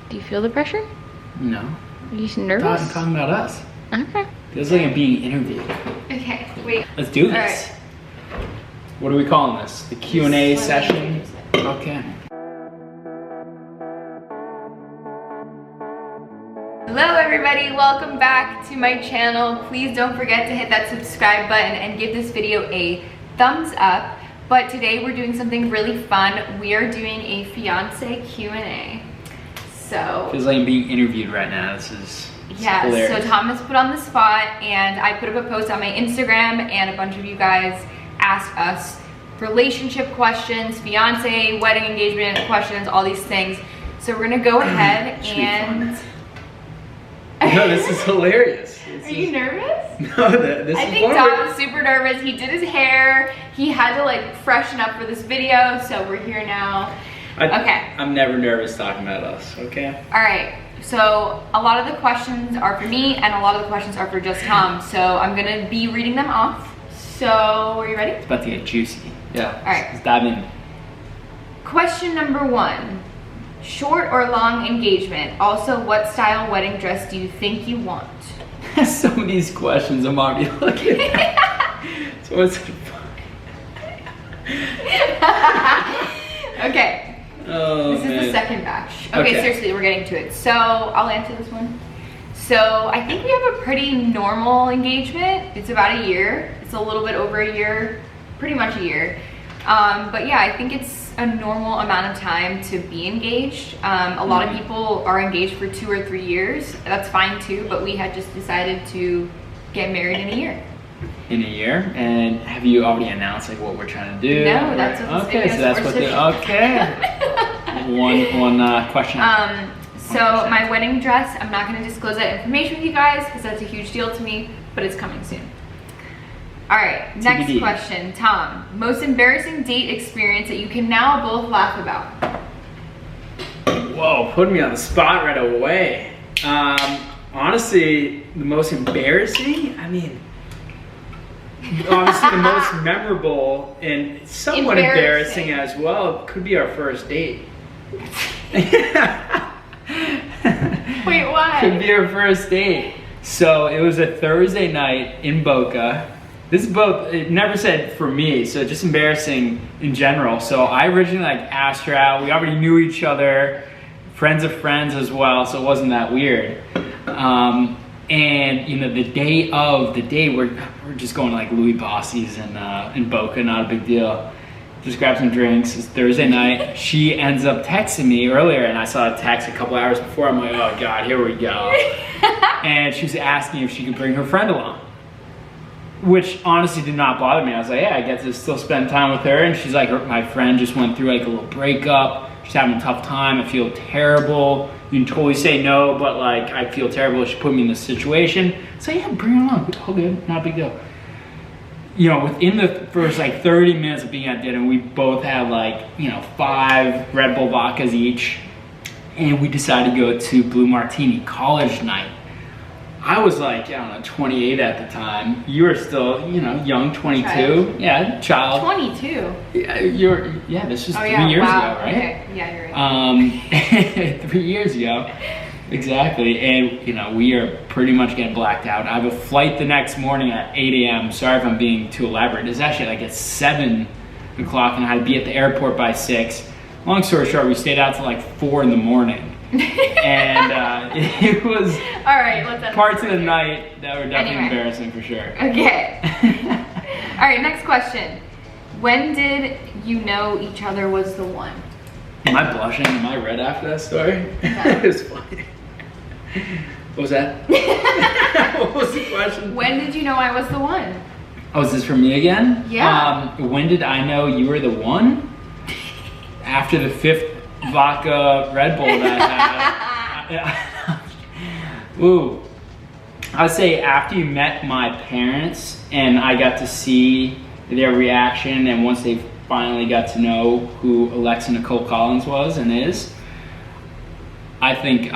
Do you feel the pressure? No. Are you nervous? I'm talking about us. Okay. Feels like I'm being interviewed. Okay, wait. Let's do this. Right. What are we calling this? The Q&A session? Okay. Hello everybody, welcome back to my channel. Please don't forget to hit that subscribe button and give this video a thumbs up. But today we're doing something really fun. We are doing a fiance Q&A. So feels like I'm being interviewed right now. This is hilarious. So Thomas put on the spot and I put up a post on my Instagram and a bunch of you guys asked us relationship questions, fiance, wedding, engagement questions, all these things. So we're gonna go ahead and... No, this is hilarious. Are you nervous? No, this I is think Tom's super nervous. He did his hair. He had to like freshen up for this video, so we're here now. Okay. I'm never nervous talking about us, okay? All right, so a lot of the questions are for me and a lot of the questions are for just Tom. So I'm gonna be reading them off. So, are you ready? It's about to get juicy. Yeah. All right. Let's dive in. Question number 1. Short or long engagement? Also, what style wedding dress do you think you want? Some of these questions I'm already looking at. So what's Okay. Oh, this is the second batch. Okay, seriously, we're getting to it. So I'll answer this one. So I think we have a pretty normal engagement. It's about a year. It's a little bit over a year, pretty much a year. But yeah, I think it's a normal amount of time to be engaged. A lot of people are engaged for 2 or 3 years. That's fine too, but we had just decided to get married in a year. In a year? And have you already announced like what we're trying to do? No, that's what this okay, so that's what the one question. So my wedding dress, I'm not going to disclose that information with you guys because that's a huge deal to me, but it's coming soon. All right, next TBD. question. Tom, most embarrassing date experience that you can now both laugh about? Whoa, putting me on the spot right away. Honestly, the most embarrassing, I mean, obviously the most memorable and somewhat embarrassing as well could be our first date. Wait, why? Could be our first date. So it was a Thursday night in Boca. This is both, it never said for me, so just embarrassing in general. So I originally like asked her out. We already knew each other, friends of friends as well, so it wasn't that weird. And you know, the day we're just going to like Louis Bossi's in Boca, not a big deal. Just grab some drinks. It's Thursday night. She ends up texting me earlier, and I saw a text a couple hours before. I'm like, oh God, here we go. And she was asking if she could bring her friend along, which honestly did not bother me. I was like, yeah, I get to still spend time with her. And she's like, my friend just went through like a little breakup. She's having a tough time. I feel terrible. You can totally say no, but like, I feel terrible. She put me in this situation. So yeah, bring her along. All good, not a big deal. You know, within the first like 30 minutes of being at dinner, we both had like, you know, 5 Red Bull vodkas each. And we decided to go to Blue Martini college night. I was like, I don't know, 28 at the time. You were still, you know, young, 22. Child. Yeah, child. 22? Yeah, this was 3 years ago, right? Okay. Yeah, you're right. 3 years ago. Exactly. And, you know, we are pretty much getting blacked out. I have a flight the next morning at 8 a.m. Sorry if I'm being too elaborate. It's actually like at 7 o'clock and I had to be at the airport by 6. Long story short, we stayed out till like 4 in the morning. And it was parts of the night that were definitely embarrassing for sure. Okay. All right, next question. When did you know each other was the one? Am I blushing? Am I red after that story? No. It was funny. What was that? What was the question? When did you know I was the one? Oh, is this for me again? Yeah. When did I know you were the one? After the 5th vodka Red Bull that I had. Ooh. I'd say after you met my parents and I got to see their reaction, and once they finally got to know who Alexa Nicole Collins was and is, I think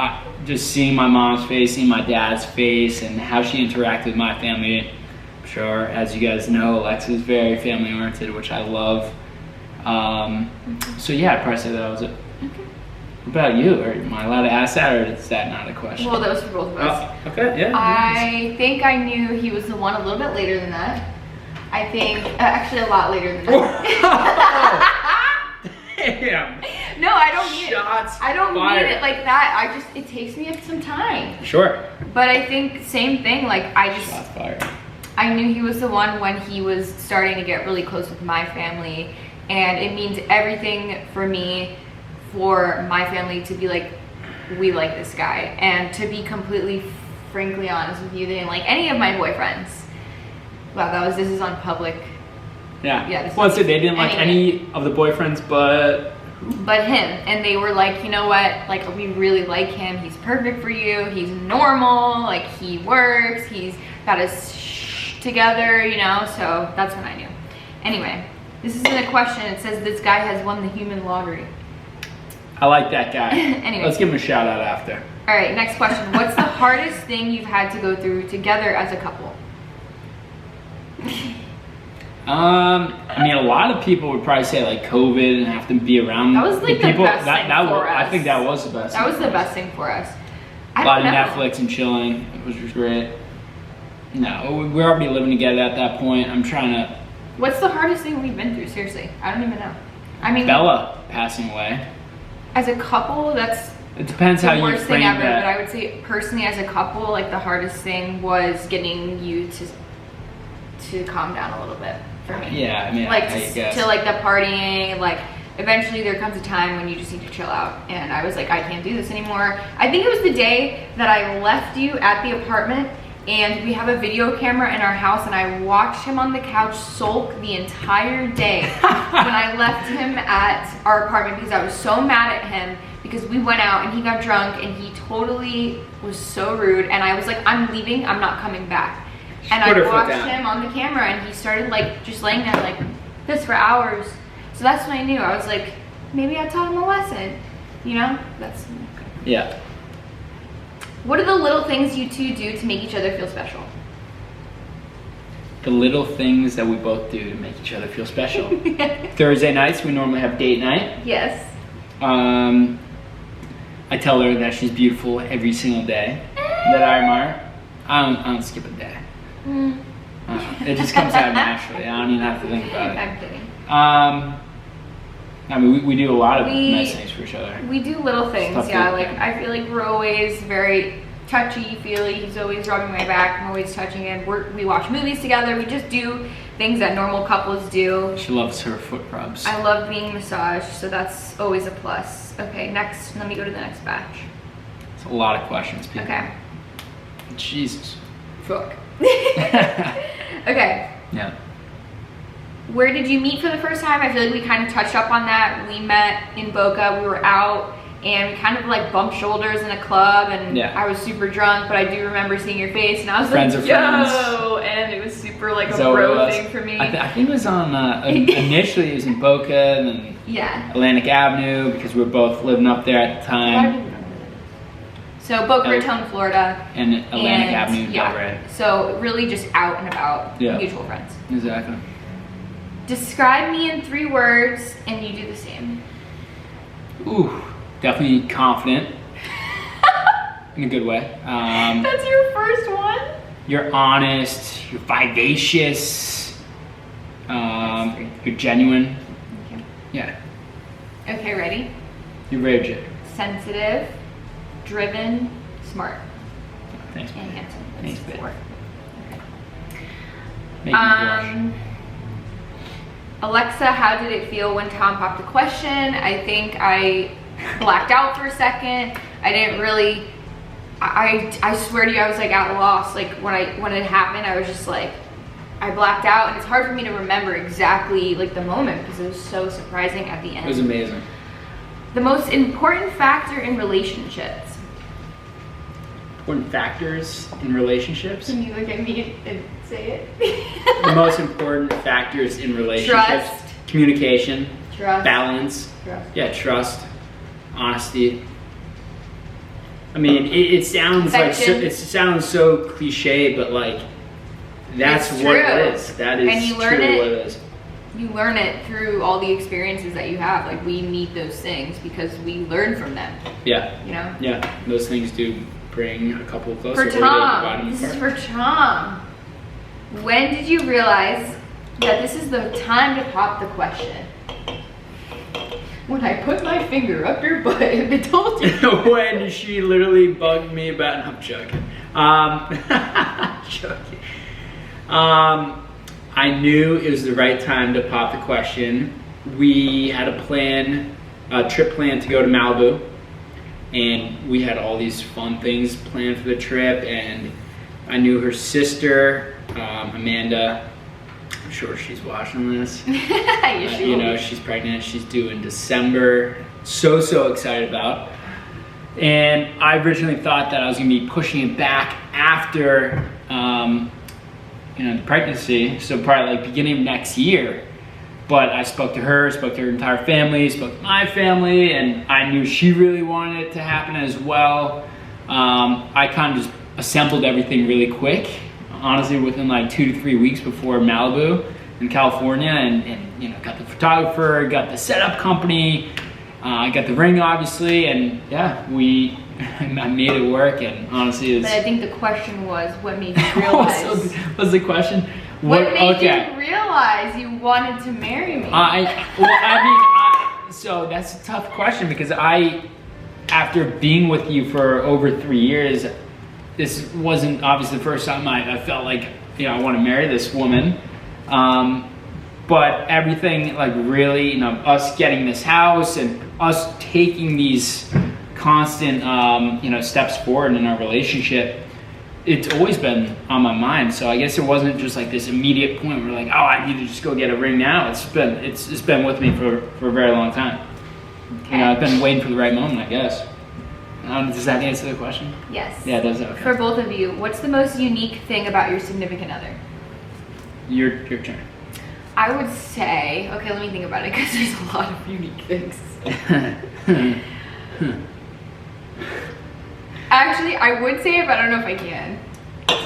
just seeing my mom's face, seeing my dad's face, and how she interacted with my family. I'm sure, as you guys know, Alexa is very family oriented, which I love. So yeah, I'd probably say that was it. Okay. What about you? Am I allowed to ask that, or is that not a question? Well, that was for both of us. Oh, okay, yeah. I think I knew he was the one a little bit later than that. I think, actually a lot later than that. Damn. No, I don't mean Shots it. I don't fired. mean it like that. It takes me some time. Sure. But I think same thing, like Shots fired. I knew he was the one when he was starting to get really close with my family, and it means everything for me, for my family to be like, we like this guy. And to be completely, frankly honest with you, they didn't like any of my boyfriends. Wow, this is on public. Yeah. Well, so they didn't like any of the boyfriends, but him. And they were like, you know what? Like, we really like him. He's perfect for you. He's normal. Like, he works. He's got his together, you know? So that's when I knew. Anyway, this isn't a question. It says this guy has won the human lottery. I like that guy. Anyway. Let's give him a shout out after. All right, next question. What's the hardest thing you've had to go through together as a couple? I mean, a lot of people would probably say like COVID and have to be around. That was like the people. best thing for us. I think that was the best. That was the best thing for us. A lot of Netflix and chilling. It was just great. No, we're already living together at that point. I'm trying to. What's the hardest thing we've been through? Seriously, I don't even know. I mean, Bella passing away. As a couple, that's it depends how you worst frame thing ever. that. But I would say personally, as a couple, like the hardest thing was getting you to calm down a little bit for me. Yeah, I mean, like I guess. to like the partying, like eventually there comes a time when you just need to chill out. And I was like, I can't do this anymore. I think it was the day that I left you at the apartment, and we have a video camera in our house, and I watched him on the couch sulk the entire day when I left him at our apartment because I was so mad at him because we went out and he got drunk and he totally was so rude, and I was like, I'm leaving, I'm not coming back. And I watched him on the camera, and he started like just laying there like this for hours. So that's when I knew. I was like, maybe I taught him a lesson. You know? That's Yeah. What are the little things you two do to make each other feel special? The little things that we both do to make each other feel special. Thursday nights, we normally have date night. Yes. I tell her that she's beautiful every single day that I admire. I don't skip a day. It just comes out naturally. I don't even have to think about it. I'm kidding. I mean, we do a lot of nice things for each other. We do little things, yeah. Like, I feel like we're always very touchy-feely. He's always rubbing my back. I'm always touching him. We watch movies together. We just do things that normal couples do. She loves her foot rubs. I love being massaged, so that's always a plus. Okay, next. Let me go to the next batch. It's a lot of questions, people. Okay. Jesus. Fuck. Okay. Yeah. Where did you meet for the first time? I feel like we kind of touched up on that. We met in Boca. We were out, and we kind of like bumped shoulders in a club, and I was super drunk, but I do remember seeing your face, and I was friends like, are yo! And it was super like a bro thing for me. I think it was on, initially it was in Boca, and then Atlantic Avenue, because we were both living up there at the time. So Boca Raton, Florida. And Atlantic Avenue, Delray. So really just out and about, mutual friends. Exactly. Describe me in 3 words, and you do the same. Ooh, definitely confident. In a good way. That's your first one? You're honest, you're vivacious, you're genuine. Okay. Yeah. Okay, ready? You're rigid. Sensitive, driven, smart. Thanks, and handsome. Thanks, babe. Okay. Alexa, how did it feel when Tom popped a question? I think I blacked out for a second. I didn't really, I swear to you, I was like at a loss. Like when it happened, I was just like, I blacked out, and it's hard for me to remember exactly like the moment because it was so surprising at the end. It was amazing. The most important factor in relationships. Important factors in relationships? Can you look at me and say it? The most important factors in relationships. Trust. Communication. Trust. Balance. Trust. Yeah, trust. Honesty. I mean, it sounds affection. like it sounds so cliche, but like that's It's what true. it is. That is And you learn truly it what it is. you learn it through all the experiences that you have. Like, we need those things because we learn from them. Yeah. You know? Yeah, those things do bring a couple closer. For Tom, this is for Tom. When did you realize that this is the time to pop the question? When I put my finger up your butt and I told you. When she literally bugged me about, no, I'm joking. Joking. I knew it was the right time to pop the question. We had a trip planned to go to Malibu, and we had all these fun things planned for the trip, and I knew her sister, Amanda. I'm sure she's watching this. Yes, she you will know, be. she's pregnant. She's due in December. So excited about. And I originally thought that I was gonna be pushing it back after, the pregnancy. So probably like beginning of next year. But I spoke to her entire family, spoke to my family, and I knew she really wanted it to happen as well. I kind of just assembled everything really quick. Honestly, within like 2 to 3 weeks before Malibu in California, and got the photographer, got the setup company, I got the ring obviously, and yeah, I made it work, and honestly But I think the question was, what made you realize? What's the question? What made you realize you wanted to marry me? So that's a tough question because after being with you for over 3 years, this wasn't obviously the first time I felt like, I want to marry this woman. But everything, like really, us getting this house and us taking these constant, steps forward in our relationship, it's always been on my mind. So I guess it wasn't just like this immediate point where like, oh, I need to just go get a ring now. It's been with me for a very long time. Okay. I've been waiting for the right moment, I guess. Does that answer the question? Yes. Yeah, it does. Okay. For both of you, what's the most unique thing about your significant other? Your turn. I would say, okay, let me think about it because there's a lot of unique things. Actually, I would say it, but I don't know if I can.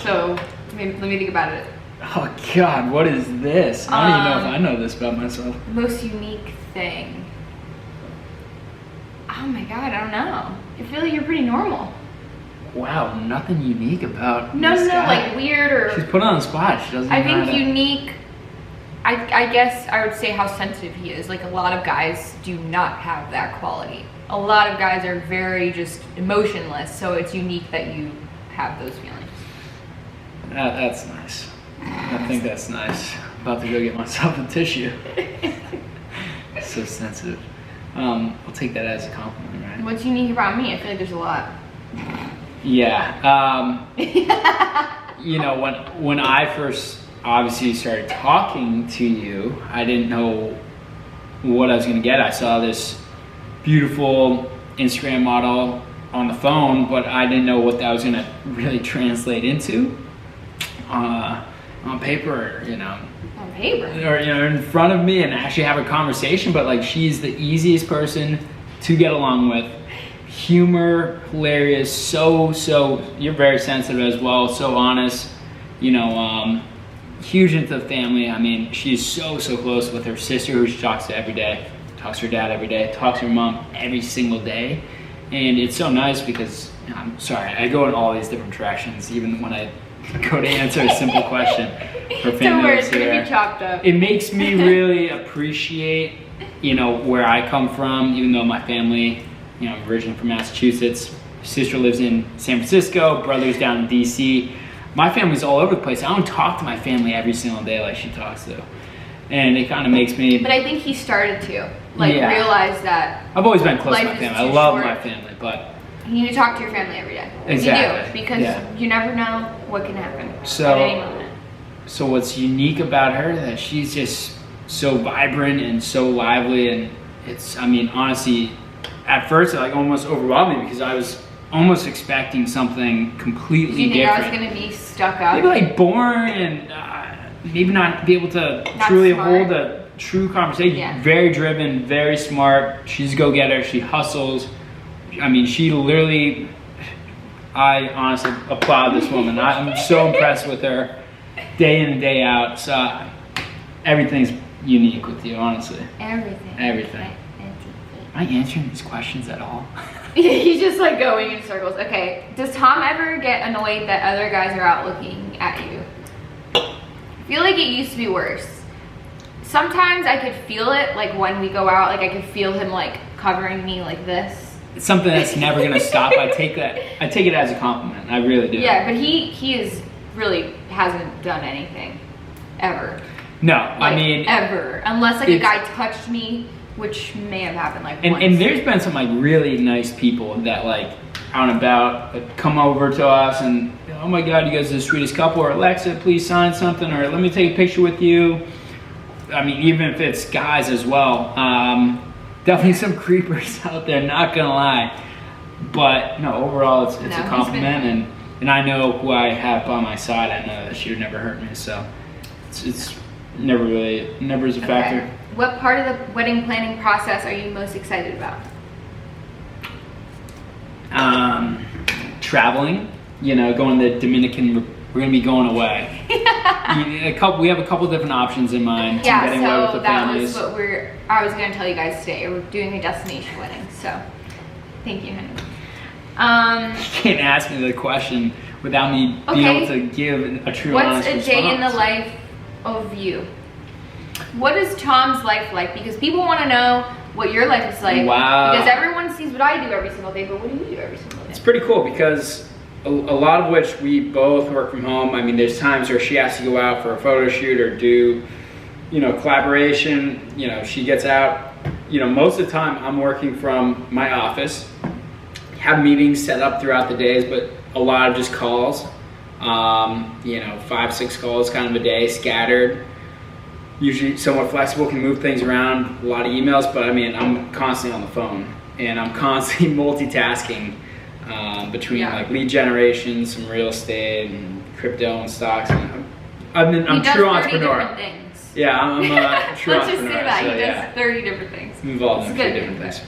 So let me think about it. Oh God, what is this? I don't even know if I know this about myself. Most unique thing. Oh my God, I don't know. I feel like you're pretty normal. Wow, nothing unique about No, this guy. like weird or. She's put on the spot. She doesn't. I even know think how to- unique. I guess I would say how sensitive he is. Like, a lot of guys do not have that quality. A lot of guys are very just emotionless, so it's unique that you have those feelings. That's nice. I think that's nice. About to go get myself a tissue. So sensitive. I'll take that as a compliment, right? What's unique about me? I feel like there's a lot. Yeah. When I first obviously started talking to you, I didn't know what I was gonna get. I saw this beautiful Instagram model on the phone, but I didn't know what that was gonna really translate into on paper, On paper. or in front of me and actually have a conversation. But like, she's the easiest person to get along with. Humor, hilarious, so you're very sensitive as well, so honest, huge into the family. I mean, she's so close with her sister, who she talks to every day, talks to her dad every day, talks to her mom every single day. And it's so nice because, I'm sorry, I go in all these different directions, even when I go to answer a simple question. Her family Don't worry, is it's gonna here. be chopped up. It makes me really appreciate, where I come from, even though my family, I'm originally from Massachusetts. Sister lives in San Francisco, brother's down in DC. My family's all over the place. I don't talk to my family every single day like she talks to. And it kind of makes me... But I think he started to realize that I've always been close to my life is family. I too love short. my family, but... you need to talk to your family every day. Exactly. You do, because you never know what can happen at any moment. So what's unique about her, that she's just so vibrant and so lively, and it's, honestly, at first it almost overwhelmed me because I was almost expecting something completely different. Did you think I was going to be stuck up? Maybe boring and maybe not be able to Not truly smart. hold a true conversation. Yeah. Very driven, very smart. She's a go-getter. She hustles. She literally, I honestly applaud this woman. I'm so impressed with her day in and day out. So everything's unique with you, honestly. Everything. Everything. Am I answering these questions at all? He's just like going in circles. Okay, does Tom ever get annoyed that other guys are out looking at you? I feel like it used to be worse. Sometimes I could feel it, like when we go out, like I could feel him like covering me like this. It's something that's never gonna stop. I take it as a compliment. I really do. Yeah, but he is really hasn't done anything ever. No, Like, I mean ever, unless like a guy touched me, which may have happened like once. And there's been some like really nice people that like out and about that come over to us and, oh my God, you guys are the sweetest couple, or Alexa, please sign something, or let me take a picture with you. I mean, even if it's guys as well. Definitely some creepers out there, not gonna lie. But no, overall it's a compliment, and I know who I have by my side. I know that she would never hurt me, so it's never is a factor. Okay. What part of the wedding planning process are you most excited about? Traveling, going to Dominican. We're gonna be going away. We have a couple different options in mind. Yeah, getting away with so the that families. was what I was gonna tell you guys today. We're doing a destination wedding, so thank you, honey. You can't ask me the question without me being able to give a true honest response. What's a day in the life of you? What is Tom's life like? Because people want to know what your life is like. Wow. Because everyone sees what I do every single day, but what do you do every single day? It's pretty cool because a lot of which we both work from home. I mean, there's times where she has to go out for a photo shoot or do, collaboration. She gets out. Most of the time I'm working from my office. Have meetings set up throughout the days, but a lot of just calls. 5, 6 calls kind of a day, scattered. Usually somewhat flexible, can move things around, a lot of emails, but I mean, I'm constantly on the phone and I'm constantly multitasking between like lead generation, some real estate and crypto and stocks. And I'm a true entrepreneur. Different things. Yeah, I'm a true Let's entrepreneur. just say that, so, he does 30 different things. I'm involved in a few It's good, different things.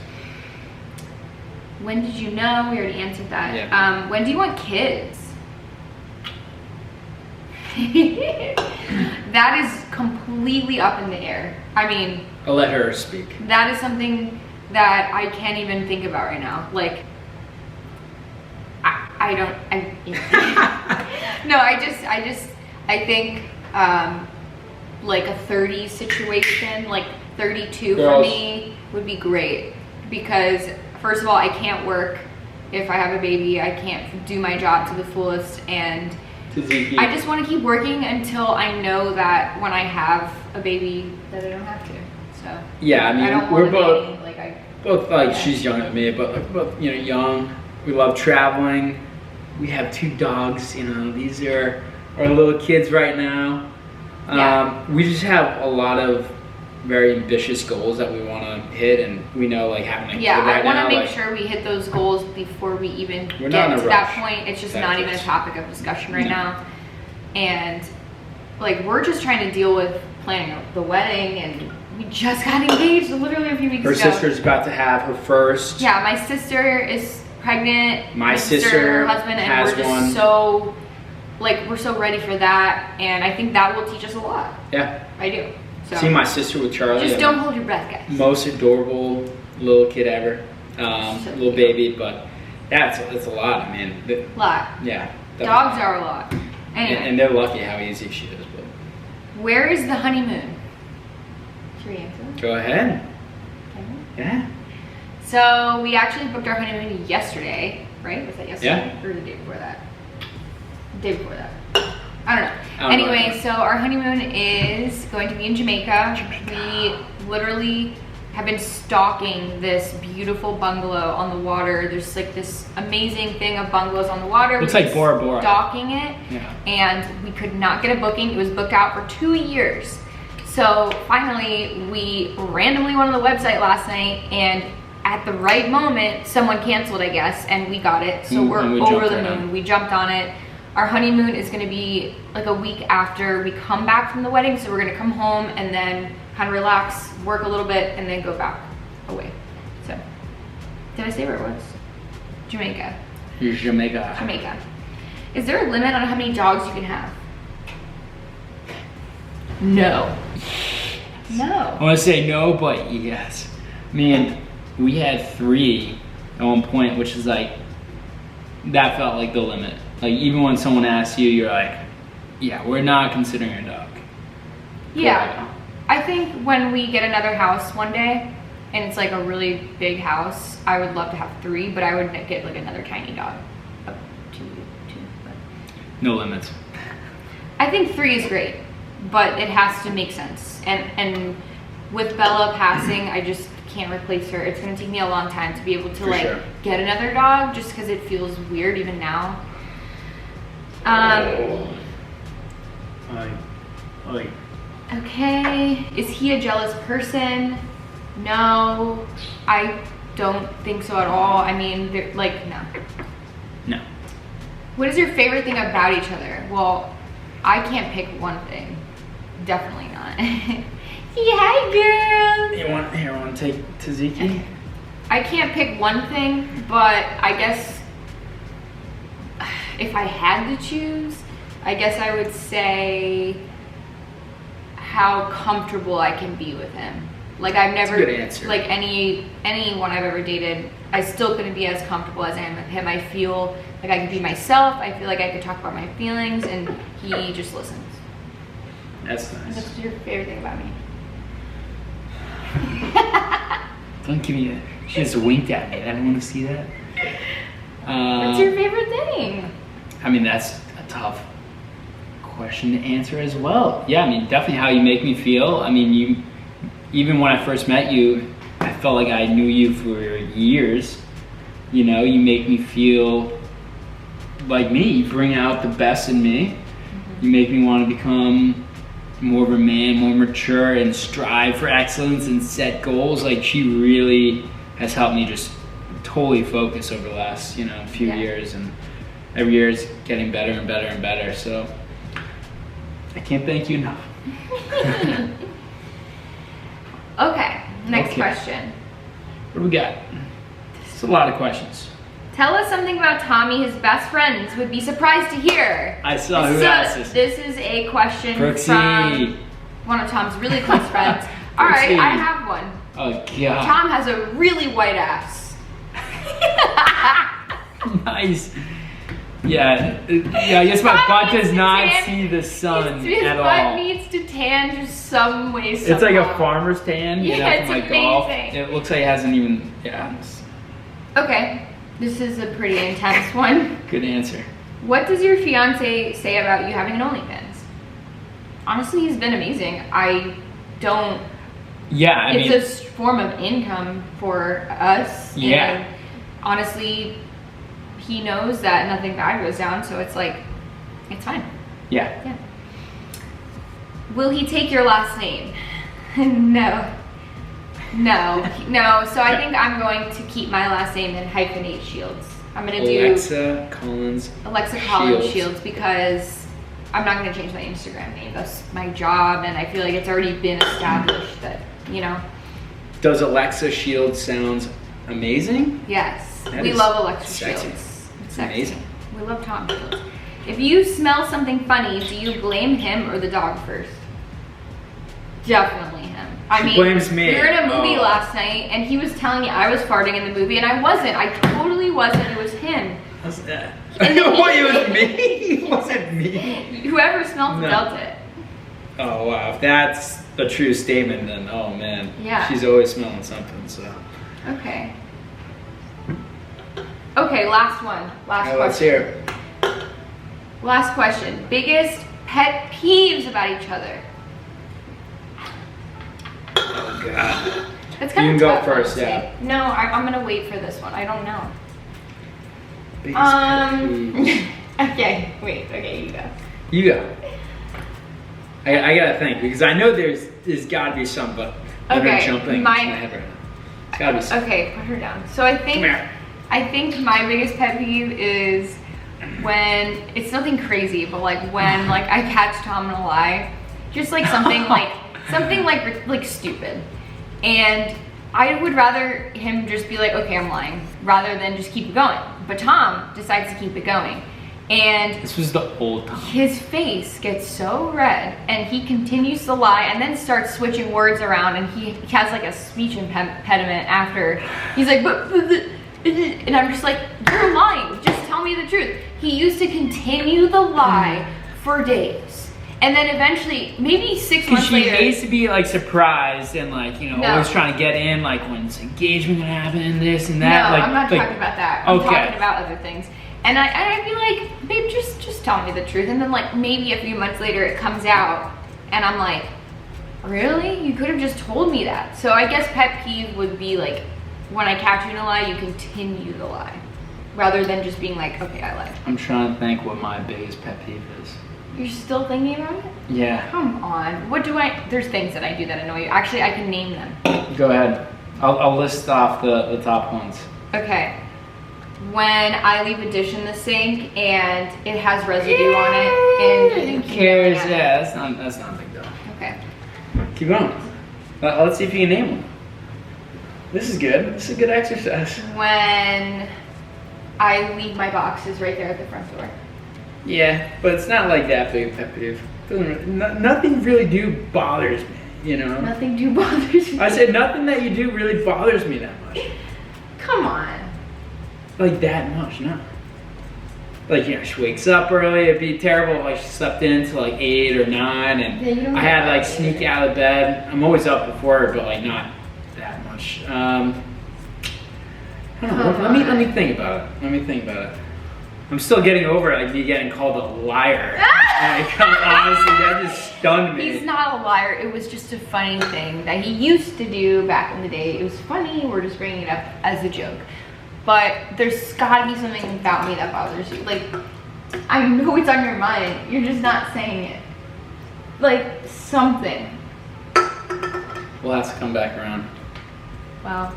When did you know? We already answered that. Yeah. When do you want kids? That is completely up in the air. I mean, I'll let her speak. that is something that I can't even think about right now. Like, I think like a 30 situation, like 32 for me would be great, because first of all, I can't work if I have a baby. I can't do my job to the fullest, and I just want to keep working until I know that when I have a baby that I don't have to. So yeah, I mean, I don't we're want both like she's younger than me, but like both young. We love traveling. We have 2 dogs. These are our little kids right now. We just have a lot of very ambitious goals that we want to hit, and we know like having a kid right now. I want to make sure we hit those goals before we even get to that point. It's just not even a topic of discussion right now, and like we're just trying to deal with planning the wedding, and we just got engaged literally a few weeks ago. Her sister's about to have her first. Yeah, my sister is pregnant. My sister her husband, and has we're just one. so we're so ready for that, and I think that will teach us a lot. Yeah, I do. So see my sister with Charlie. Just don't hold your breath, guys. Most adorable little kid ever, So little baby, but yeah, it's a lot. I mean, a lot. Yeah, Dogs are a lot. Anyway, and they're lucky how easy she is. But where is the honeymoon? Should we answer that? go ahead. Yeah. So we actually booked our honeymoon yesterday, right? Was that yesterday? Yeah. Or the day before that? The day before that. I don't know. I don't Anyway, know. so our honeymoon is going to be in Jamaica. We literally have been stalking this beautiful bungalow on the water. There's like this amazing thing of bungalows on the water. Looks We've like been Bora Bora. Stalking it, Yeah. and we could not get a booking. It was booked out for 2 years. So finally, we randomly went on the website last night, and at the right moment, someone canceled, I guess, and we got it. So we're we over jumped the right moon. on. We jumped on it. Our honeymoon is going to be like a week after we come back from the wedding, so we're going to come home and then kind of relax, work a little bit, and then go back away. So, did I say where it was? Jamaica. Jamaica. Jamaica. Is there a limit on how many dogs you can have? No. I No. want to say no, but yes. Man, we had 3 at one point, which is like, that felt like the limit. Like, even when someone asks you, you're like, yeah, we're not considering a dog. Yeah. I think when we get another house one day, and it's like a really big house, I would love to have 3, but I would get like another tiny dog. Up to 2, but. No limits. I think 3 is great, but it has to make sense. And with Bella passing, I just can't replace her. It's gonna take me a long time to be able to For like sure. get another dog, just because it feels weird even now. Okay, is he a jealous person? No, I don't think so at all. I mean, like, no. No. What is your favorite thing about each other? Well, I can't pick one thing. Definitely not. Say hi, girl. You want to take Taziki? I can't pick one thing, but I guess if I had to choose, I guess I would say how comfortable I can be with him. Like, I've never, That's a good answer. like anyone I've ever dated, I still couldn't be as comfortable as I am with him. I feel like I can be myself. I feel like I could talk about my feelings, and he just listens. That's nice. What's your favorite thing about me? Don't give me that. She just winked at me. I don't want to see that. What's your favorite thing? I mean, that's a tough question to answer as well. Yeah, I mean, definitely how you make me feel. I mean, even when I first met you, I felt like I knew you for years. You know, you make me feel like me. You bring out the best in me. Mm-hmm. You make me want to become more of a man, more mature, and strive for excellence and set goals. Like, she really has helped me just totally focus over the last, few years, and every year is getting better and better and better. So I can't thank you enough. Okay, next Okay. question. What do we got? It's a lot of questions. Tell us something about Tommy his best friends would be surprised to hear. I saw who asked this. This is a question Brooksy. from one of Tom's really close friends. All right, Brooksy. I have one. Oh, God. Tom has a really white ass. Nice. Yeah, I guess my Tom butt needs does to not tan. see the sun His at butt all. needs to tan just some way, It's like a somehow. farmer's tan, Yeah, from it's my golf. amazing. It looks like it hasn't even, Okay, this is a pretty intense one. good answer. What does your fiance say about you having an OnlyFans? Honestly, he's been amazing. I don't. Yeah, It's a form of income for us. Yeah. And honestly, he knows that nothing bad goes down, so it's like, it's fine. yeah. Yeah. Will he take your last name? No. No. So I think I'm going to keep my last name and hyphenate Shields. I'm gonna do Alexa Collins. Alexa Collins Shields because I'm not gonna change my Instagram name. That's my job, and I feel like it's already been established that, Does Alexa Shields sounds amazing? Yes. That We is love Alexa sexy. Shields. It's Sexy. amazing. We love Tom Shields. If you smell something funny, do you blame him or the dog first? Definitely him. She blames me. We were in a movie Oh. last night, and he was telling me I was farting in the movie, and I wasn't. I totally wasn't. It was him. What's that? And then What, it was me? It wasn't me. Whoever smelled No. felt it. Oh, wow. If that's a true statement, then, oh, man. Yeah. She's always smelling something, so. Okay. Okay, last one. Last Let's question. hear it. Last question. Biggest pet peeves about each other. Oh, God. That's kind You of can go tough, first, honestly. yeah. No, I'm gonna wait for this one. I don't know. Biggest pet peeve. Okay, wait. Okay, you go. You go. I gotta think, because I know there's gotta be some, but they're Okay, jumping into my head right now. It's gotta be some. Okay, put her down. So I think Come here. my biggest pet peeve is when it's nothing crazy, but like when like I catch Tom in a lie, just like something like stupid, and I would rather him just be like, okay, I'm lying, rather than just keep it going. But Tom decides to keep it going, And this was the whole time. His face gets so red and he continues to lie and then starts switching words around, and he has like a speech impediment after. He's like, and I'm just like, you're lying, just tell me the truth. He used to continue the lie for days. And then eventually, maybe 6 months later. Because she needs to be like surprised and like, you know, always trying to get in, like when's engagement gonna happen and this and that. No, like, I'm not talking about that. I'm talking about other things. And I'd be like, babe, just tell me the truth. And then like maybe a few months later it comes out and I'm like, really? You could have just told me that. So I guess pet peeve would be like, when I catch you in a lie, you continue the lie. Rather than just being like, okay, I lied. I'm trying to think what my biggest pet peeve is. You're still thinking about it? Yeah. Come on. What do there's things that I do that annoy you. Actually, I can name them. Go ahead. I'll list off the top ones. Okay. When I leave a dish in the sink and it has residue on it, and who cares? Yeah, that's not a big deal. Okay. Keep going. Let's see if you can name them. This is good. This is a good exercise. When I leave my boxes right there at the front door. Yeah, but it's not like that big a pet peeve. Nothing really bothers me, you know? Nothing bothers me. I said nothing that you do really bothers me that much. Come on. Like that much, no. Like, you know, she wakes up early, it'd be terrible if she slept in until like 8 or 9 and I had to like sneak out of bed. I'm always up before her, but like not that much. I don't know, let me think about it. I'm still getting over like me getting called a liar. Like, honestly, that just stunned me. He's not a liar. It was just a funny thing that he used to do back in the day. It was funny. We're just bringing it up as a joke. But there's gotta be something about me that bothers you. Like, I know it's on your mind. You're just not saying it. Like, something. We'll have to come back around. Wow.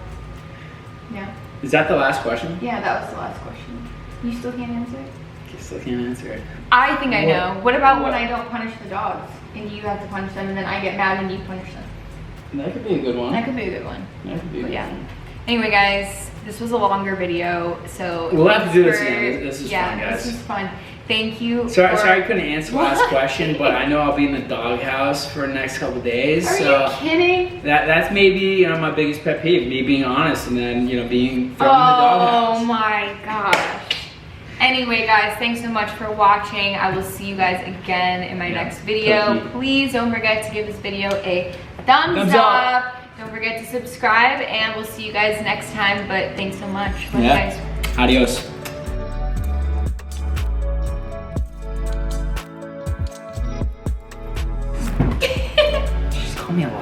Yeah. Is that the last question? Yeah, that was the last question. You still can't answer it? You still can't answer it. I think I know. What about when I don't punish the dogs and you have to punish them and then I get mad when you punish them? That could be a good one. That could be a good one. That could be a good one. Anyway, guys, this was a longer video, so we'll have to do this again. This is fun, guys. This is fun. Thank you. Sorry, I couldn't answer the last question, but I know I'll be in the doghouse for the next couple days. Are you kidding? That's maybe my biggest pet peeve, me being honest and then being thrown in the doghouse. Oh my gosh. Anyway, guys, thanks so much for watching. I will see you guys again in my next video. Please don't forget to give this video a thumbs up. Don't forget to subscribe, and we'll see you guys next time. But thanks so much. Bye, guys. Adios. Just call me a liar.